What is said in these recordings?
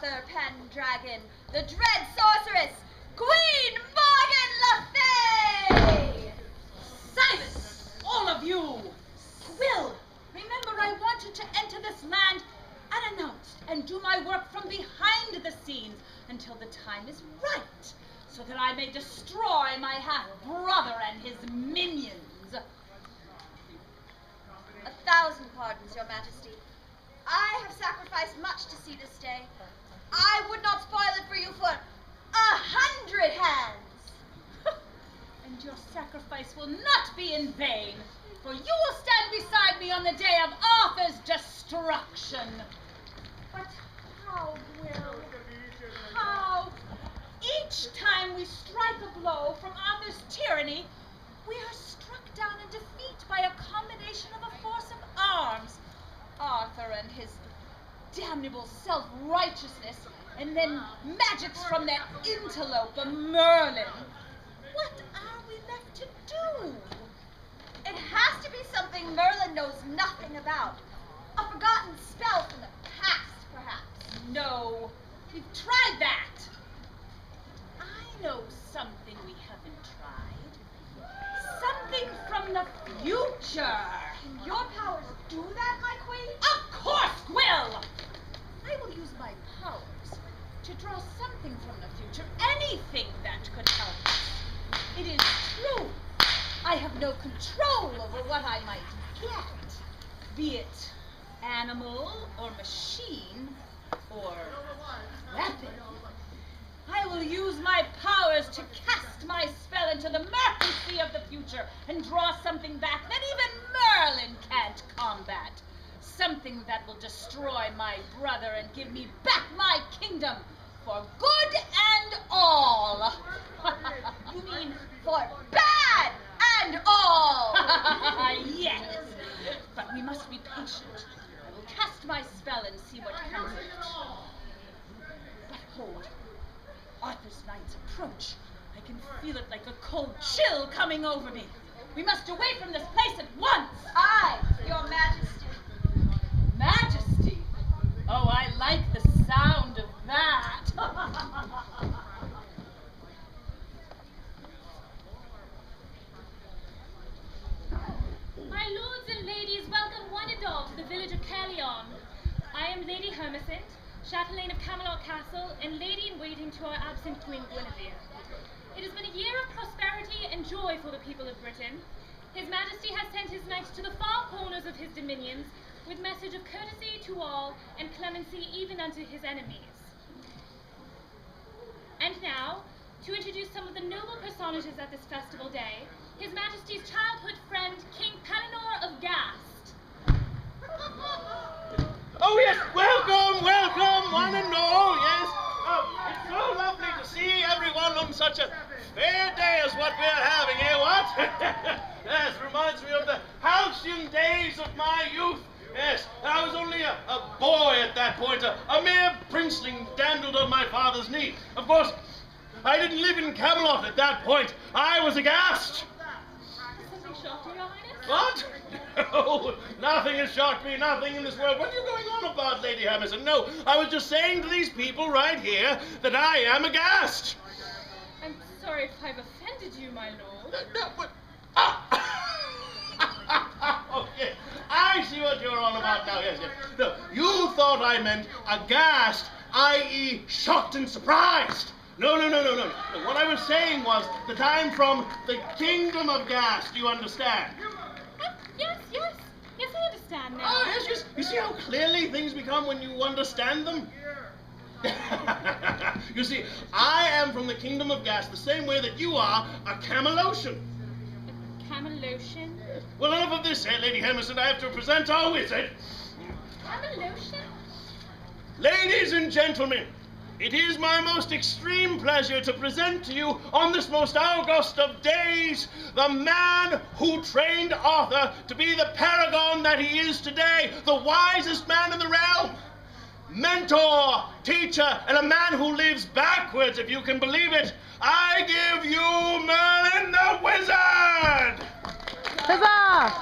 Arthur Pendragon, the dread sorceress, Queen Morgan Le Fay! Silence, all of you! Will, remember I want you to enter this land unannounced and do my work from behind the scenes until the time is right, so that I may destroy my half-brother and his minions. 1,000 pardons, Your Majesty. I have sacrificed much to see this day. I would not spoil it for you for 100 hands. And your sacrifice will not be in vain, for you will stand beside me on the day of Arthur's destruction. But how, Will? How? Each time we strike a blow from Arthur's tyranny, we are struck down in defeat by a combination of a force of arms. Arthur and his damnable self-righteousness, and then magics from that interloper Merlin. What are we left to do? It has to be something Merlin knows nothing about. A forgotten spell from the past, perhaps. No, we've tried that. I know something we haven't tried. Something from the future. Can your powers do that, my queen? Of course, Will! I will use my powers to draw something from the future, anything that could help us. It is true, I have no control over what I might get, be it animal or machine or weapon. I will use my powers to cast my spell into the murky sea of the future and draw something back that even Merlin can't combat. Something that will destroy my brother and give me back my kingdom for good and all. You mean for bad and all? Yes, but we must be patient. I will cast my spell and see what comes of it. But hold. Arthur's knights approach. I can feel it like a cold chill coming over me. We must away from this place at once. Aye, Your Majesty. Majesty? Oh, I like the sound of that. My lords and ladies, welcome one and all to the village of Caerleon. I am Lady Hermesint, Chatelaine of Camelot Castle, and lady-in-waiting to our absent Queen Guinevere. It has been a year of prosperity and joy for the people of Britain. His Majesty has sent his knights to the far corners of his dominions with message of courtesy to all and clemency even unto his enemies. And now, to introduce some of the noble personages at this festival day, His Majesty's childhood friend, King Pellinore of Gast. Oh yes, welcome, welcome, one and all, yes. Oh, it's so lovely to see everyone on such a fair day as what we're having, eh, what? Yes, reminds me of the halcyon days of my youth. Yes, I was only a boy at that point, a mere princeling dandled on my father's knee. Of course, I didn't live in Camelot at that point. I was aghast. Something shocked you, Your Highness? What? No, nothing has shocked me, nothing in this world. What are you going on about, Lady Hermesint? No, I was just saying to these people right here that I am aghast. I'm sorry if I've offended you, my lord. Oh, yes. I see what you're on about now, yes, yes. No, you thought I meant aghast, i.e. shocked and surprised. No. What I was saying was that I'm from the kingdom of Gast, do you understand? Yes, I understand now. Oh, yes. You see how clearly things become when you understand them? You see, I am from the kingdom of Gast the same way that you are a Camelosian. A Camelosian? Well, enough of this, Lady Hermesint. I have to present our wizard. Camelosian? Ladies and gentlemen, it is my most extreme pleasure to present to you on this most august of days the man who trained Arthur to be the paragon that he is today, the wisest man in the realm, mentor, teacher, and a man who lives backwards, if you can believe it. I give you Merlin the Wizard! Huzzah!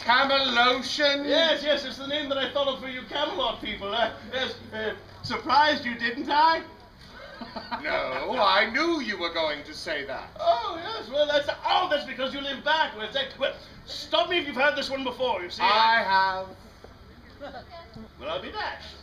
Camelotion? Yes, it's the name that I thought of for you Camelot people. Yes, surprised you, didn't I? No, I knew you were going to say that. Oh, yes, well, that's because you live backwards. Well, stop me if you've heard this one before, you see. I have. Well, I'll be dashed.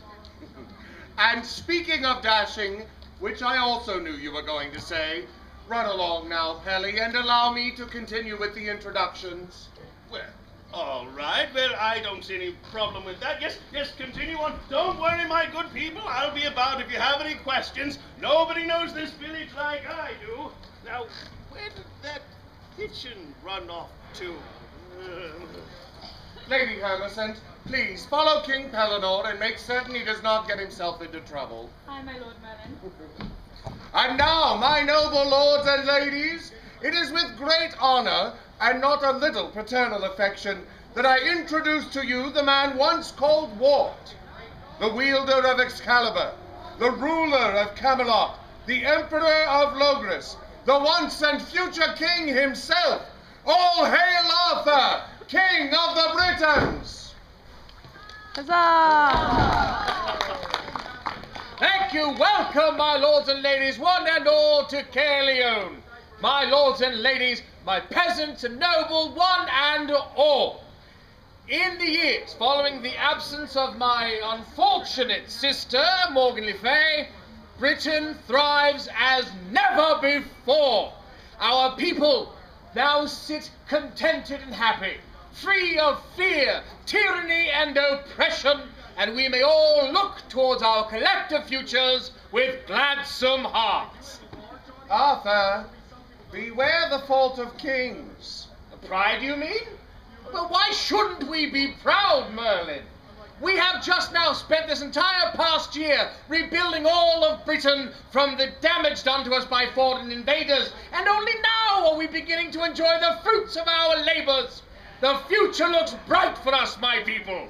And speaking of dashing, which I also knew you were going to say, run along now, Pelly, and allow me to continue with the introductions. Well, all right. Well, I don't see any problem with that. Yes, continue on. Don't worry, my good people. I'll be about if you have any questions. Nobody knows this village like I do. Now, where did that kitchen run off to? Lady Hermescent, please follow King Pellinor and make certain he does not get himself into trouble. Hi, my Lord Merlin. And now, my noble lords and ladies, it is with great honor and not a little paternal affection that I introduce to you the man once called Wart, the wielder of Excalibur, the ruler of Camelot, the emperor of Logres, the once and future king himself. All hail Arthur, king of the Britons! Thank you. Welcome, my lords and ladies, one and all, to Caerleon. My lords and ladies, my peasants and noble, one and all. In the years following the absence of my unfortunate sister, Morgan Le Fay, Britain thrives as never before. Our people now sit contented and happy, free of fear, tyranny, and oppression, and we may all look towards our collective futures with gladsome hearts. Arthur, beware the fault of kings. Pride, you mean? Well, why shouldn't we be proud, Merlin? We have just now spent this entire past year rebuilding all of Britain from the damage done to us by foreign invaders, and only now are we beginning to enjoy the fruits of our labors. The future looks bright for us, my people.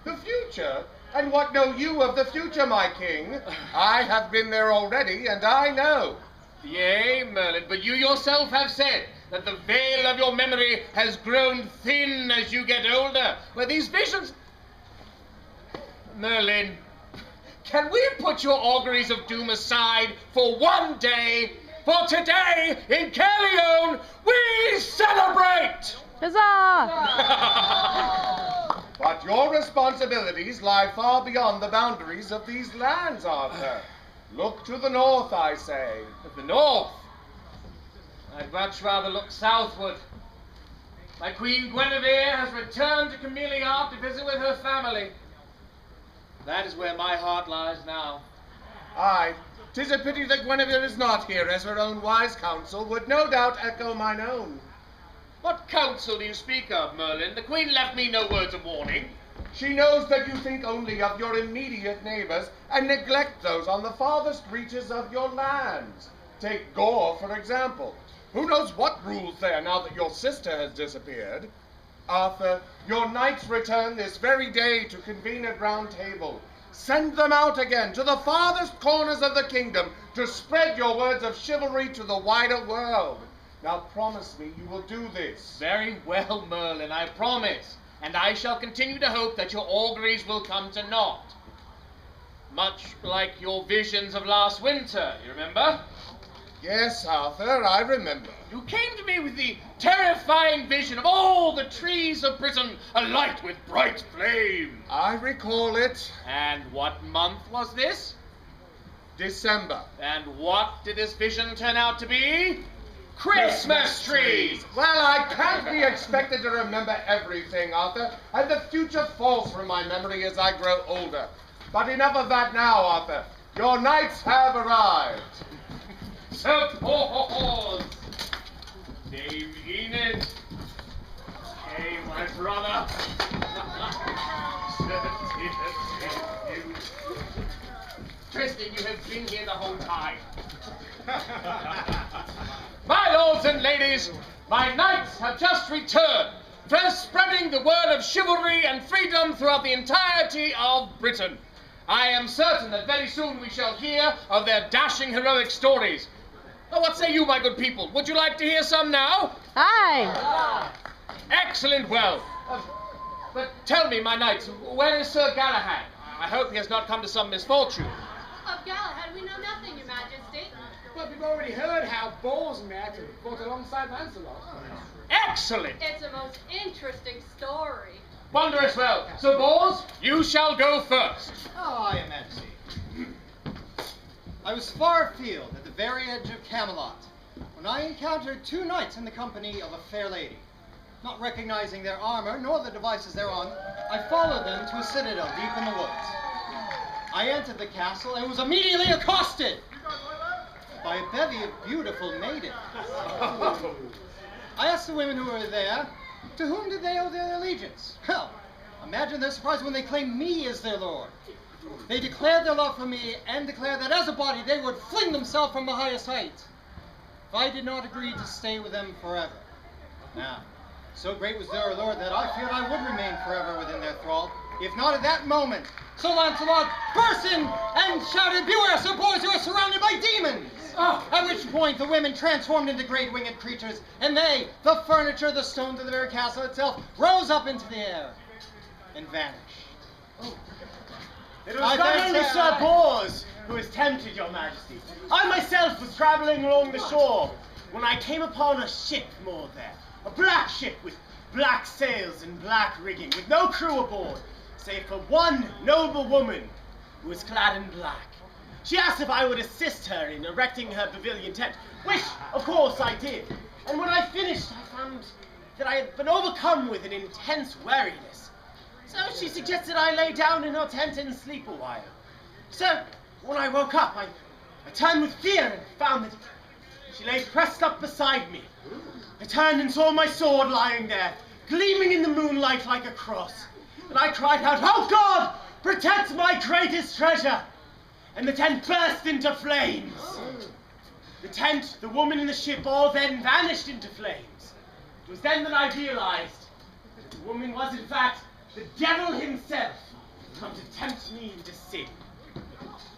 The future? And what know you of the future, my king? I have been there already, and I know. Yea, Merlin, but you yourself have said that the veil of your memory has grown thin as you get older, where these visions... Merlin, can we put your auguries of doom aside for one day? For today, in Caerleon, we celebrate! But your responsibilities lie far beyond the boundaries of these lands, Arthur. Look to the north, I say. The north? I'd much rather look southward. My Queen Guinevere has returned to Cameliard to visit with her family. That is where my heart lies now. Aye, 'tis a pity that Guinevere is not here, as her own wise counsel would no doubt echo mine own. What counsel do you speak of, Merlin? The Queen left me no words of warning. She knows that you think only of your immediate neighbors and neglect those on the farthest reaches of your lands. Take Gore, for example. Who knows what rules there now that your sister has disappeared? Arthur, your knights return this very day to convene at Round Table. Send them out again to the farthest corners of the kingdom to spread your words of chivalry to the wider world. Now promise me you will do this. Very well, Merlin, I promise. And I shall continue to hope that your auguries will come to naught. Much like your visions of last winter, you remember? Yes, Arthur, I remember. You came to me with the terrifying vision of all the trees of Britain alight with bright flame. I recall it. And what month was this? December. And what did this vision turn out to be? Christmas trees! Well, I can't be expected to remember everything, Arthur, and the future falls from my memory as I grow older. But enough of that now, Arthur. Your knights have arrived. Suppose! Dame Enid! Hey, my brother! Tristan, you have been here the whole time. My lords and ladies, my knights have just returned from spreading the word of chivalry and freedom throughout the entirety of Britain. I am certain that very soon we shall hear of their dashing heroic stories. Oh, what say you, my good people? Would you like to hear some now? Aye. Excellent. Well, But tell me, my knights, where is Sir Galahad? I hope he has not come to some misfortune. Of Galahad we know nothing, Your Majesty. But we've already heard how Bors met and fought alongside Lancelot. Excellent! It's a most interesting story. Wondrous well. Sir Bors, you shall go first. Oh, Your Majesty. I was far afield at the very edge of Camelot when I encountered two knights in the company of a fair lady. Not recognizing their armor nor the devices thereon, I followed them to a citadel deep in the woods. I entered the castle and was immediately accosted by a bevy of beautiful maidens. I asked the women who were there, to whom did they owe their allegiance? Well, imagine their surprise when they claimed me as their lord. They declared their love for me and declared that as a body they would fling themselves from the highest height if I did not agree to stay with them forever. Now, so great was their allure that I feared I would remain forever within their thrall, if not at that moment. So Lancelot burst in and shouted, "Beware, Sir Bors, you are surrounded by demons!" At which point the women transformed into great winged creatures, and they, the furniture, the stones of the very castle itself, rose up into the air and vanished. It was not only Sir Bors who was tempted, Your Majesty. I myself was travelling along the shore when I came upon a ship moored there. A black ship with black sails and black rigging, with no crew aboard, save for one noble woman who was clad in black. She asked if I would assist her in erecting her pavilion tent, which, of course, I did. And when I finished, I found that I had been overcome with an intense weariness. So she suggested I lay down in her tent and sleep a while. So, when I woke up, I turned with fear and found that she lay pressed up beside me. I turned and saw my sword lying there, gleaming in the moonlight like a cross. And I cried out, "Oh God, protect my greatest treasure!" And the tent burst into flames. The tent, the woman in the ship, all then vanished into flames. It was then that I realized that the woman was in fact the devil himself, come to tempt me into sin.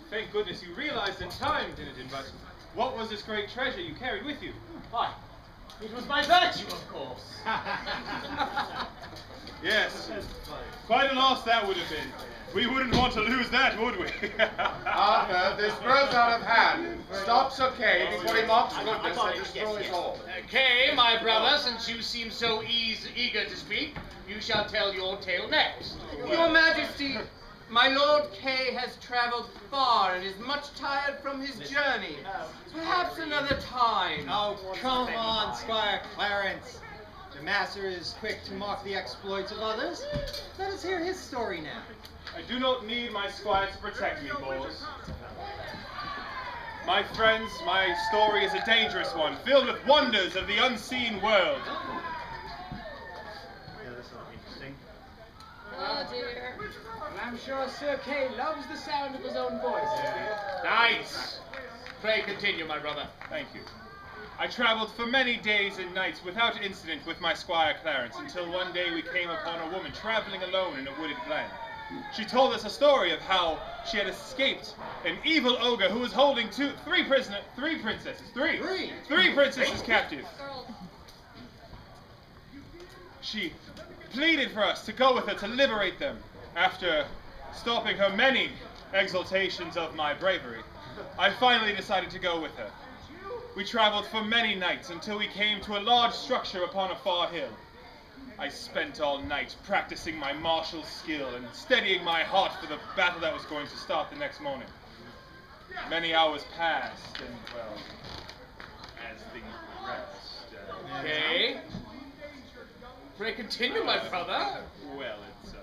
Thank goodness you realized in time, Dinadin, but what was this great treasure you carried with you? Why, it was my virtue, of course. Yes, quite a loss that would have been. We wouldn't want to lose that, would we? Arthur, this grows out of hand. Stop Sir Kay before he mocks goodness and destroys all. Kay, my brother, since you seem so eager to speak, you shall tell your tale next. Your Majesty, my Lord Kay has traveled far and is much tired from his journey. Perhaps another time. Oh, come on, Squire Clarence. The master is quick to mock the exploits of others. Let us hear his story now. I do not need my squire to protect me, Bors. My friends, my story is a dangerous one, filled with wonders of the unseen world. Yeah, that's not interesting. Oh dear. And I'm sure Sir Kay loves the sound of his own voice. Knights, pray continue, my brother. Thank you. I traveled for many days and nights without incident with my squire Clarence, until one day we came upon a woman traveling alone in a wooded glen. She told us a story of how she had escaped an evil ogre who was holding three princesses captive. Girls. She pleaded for us to go with her to liberate them. After stopping her many exaltations of my bravery, I finally decided to go with her. We traveled for many nights until we came to a large structure upon a far hill. I spent all night practicing my martial skill and steadying my heart for the battle that was going to start the next morning. Many hours passed, and, well, as things progressed... Okay. Pray continue, my brother. Well, it's...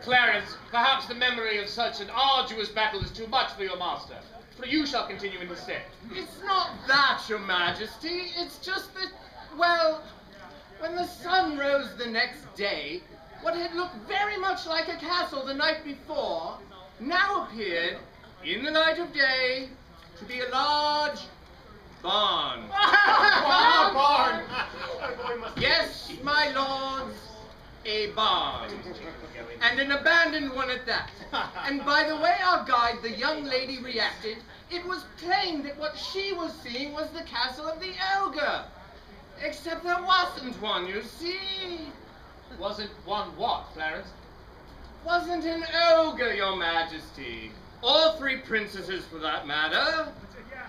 Clarence, perhaps the memory of such an arduous battle is too much for your master. But you shall continue in his stead. It's not that, Your Majesty. It's just that, well, when the sun rose the next day, what had looked very much like a castle the night before now appeared, in the light of day, to be a large barn. Barn! Yes, my lords, a barn. And an abandoned one at that. And by the way our guide, the young lady, reacted, it was plain that what she was seeing was the castle of the ogre. Except there wasn't one, you see. Wasn't one what, Clarence? wasn't an ogre, your majesty. All 3 princesses, for that matter.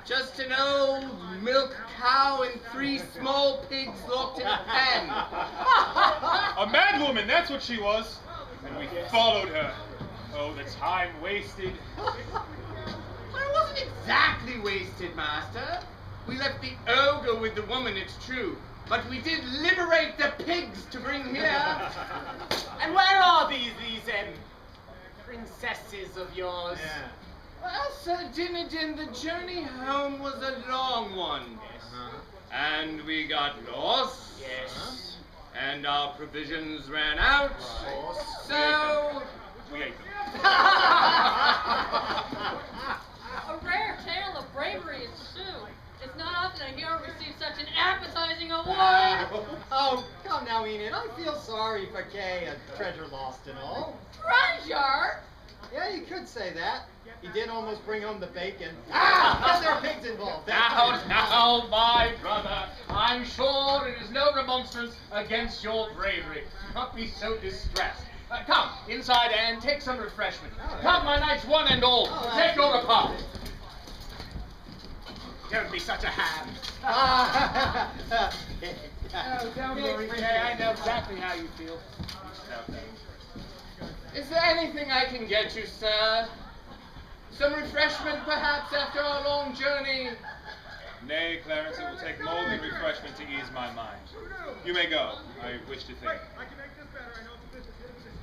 Just an old milk cow and 3 small pigs locked in a pen. A madwoman, that's what she was. And we followed her. Oh, the time wasted. Well, it wasn't exactly wasted, master. We left the ogre with the woman, it's true. But we did liberate the pigs to bring here. And where are these princesses of yours? Yeah. Well, Sir Dinnigan, the journey home was a long one. And we got lost. Yes. And our provisions ran out. So... We ate them. A rare tale of bravery and Sue. It's not often a hero receives such an appetizing award. Oh, come now, Enid. I feel sorry for Kay, a treasure lost and all. Treasure? Yeah, you could say that. He did almost bring home the bacon. And there are pigs involved. Now, my brother, I'm sure it is no remonstrance against your bravery. Do not be so distressed. Come, inside and take some refreshment. Come, my knights, one and all. Take your repast. Don't be such a ham. Oh, don't worry, Kay. I know exactly how you feel. Is there anything I can get you, sir? Some refreshment, perhaps, after our long journey? Nay, Clarence, it will take more than refreshment to ease my mind. You may go. I wish to think. I can make this better. I know it's a business decision,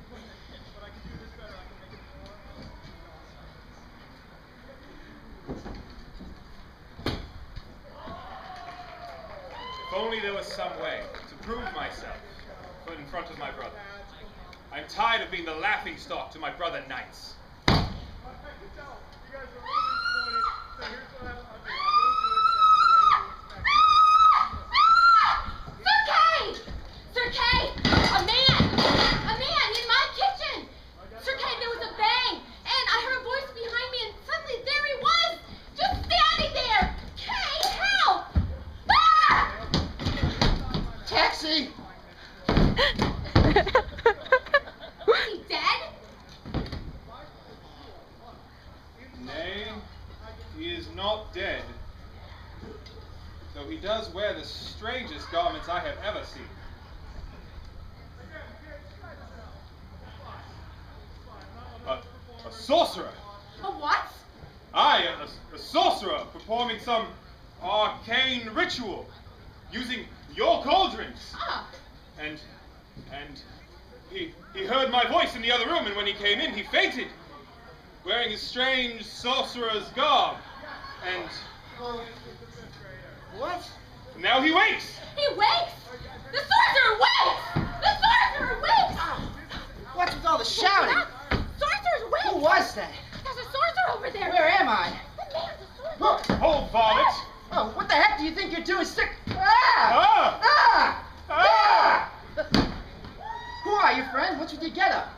but I can do this better. I can make If only there was some way to prove myself in front of my brother. I'm tired of being the laughingstock to my brother knights. I can tell. You guys are really disappointed. So here's what I'll do. Sir Kay! Sir Kay! A man! In my kitchen! Sir Kay, there was a bang, and I heard a voice behind me, and suddenly there he was! Just standing there! Kay, help! Ah! Taxi! Is he dead? Nay, he is not dead. Though he does wear the strangest garments I have ever seen. A sorcerer! A what? Aye, a sorcerer performing some arcane ritual using your cauldrons. Ah. And he heard my voice in the other room, and when he came in, he fainted, wearing a strange sorcerer's garb. And What? now he wakes. He wakes! The sorcerer wakes! The sorcerer wakes! What's with all the shouting? Sorcerer's wakes! Who was that? There's a sorcerer over there! Where am I? The man's a sorcerer! Hold, varlet. Oh, what the heck do you think you're doing? Stick! Ah! Ah! Ah! Who are you, friend? What's with your getup?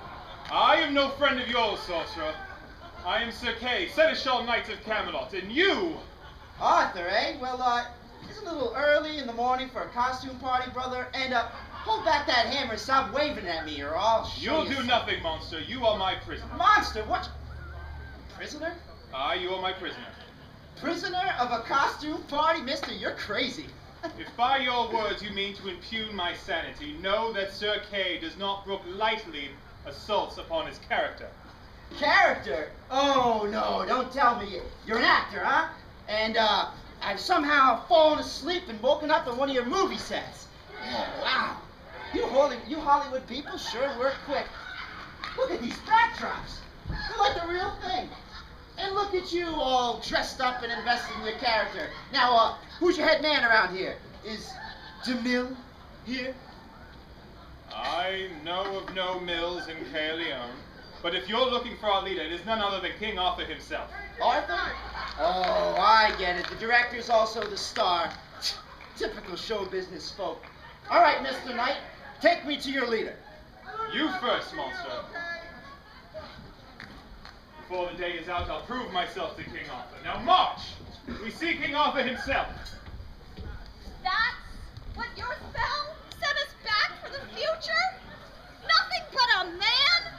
I am no friend of yours, sorcerer. I am Sir Kay, Seneschal Knight of Camelot, and you... Arthur, eh? Well, it's a little early in the morning for a costume party, brother, and, hold back that hammer and stop waving at me, or I'll show You'll you do nothing, monster. You are my prisoner. Monster? What? Prisoner? Aye, you are my prisoner. Prisoner of a costume party? Mister, you're crazy. If by your words you mean to impugn my sanity, know that Sir Kay does not brook lightly assaults upon his character. Character? Oh, no, don't tell me. You're an actor, huh? And, I've somehow fallen asleep and woken up on one of your movie sets. Oh, wow. You Hollywood people sure work quick. Look at these backdrops. They're like the real thing. And look at you all dressed up and invested in your character. Now, who's your head man around here? Is DeMille here? I know of no mills in Caerleon, but if you're looking for our leader, it is none other than King Arthur himself. Arthur? Oh, I get it. The director's also the star. Typical show business folk. All right, Mr. Knight, take me to your leader. You first, monster. Before the day is out, I'll prove myself to King Arthur. Now march! We see King Arthur himself. That's what your spell set us back for the future? Nothing but a man?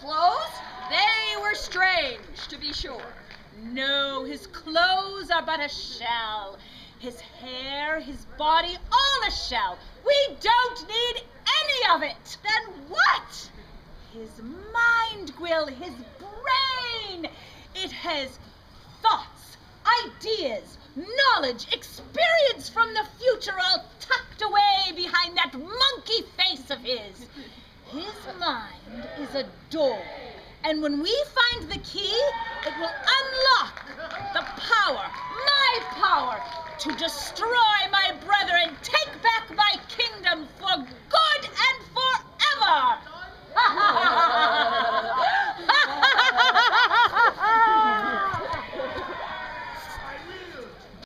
clothes? They were strange, to be sure. No, his clothes are but a shell. His hair, his body, all a shell. We don't need any of it. Then what? His mind, Gwyll, his brain. It has thoughts, ideas, knowledge, experience from the future all tucked away behind that monkey face of his. His mind is a door, and when we find the key, it will unlock the power, my power, to destroy my brother and take back my kingdom for good and forever.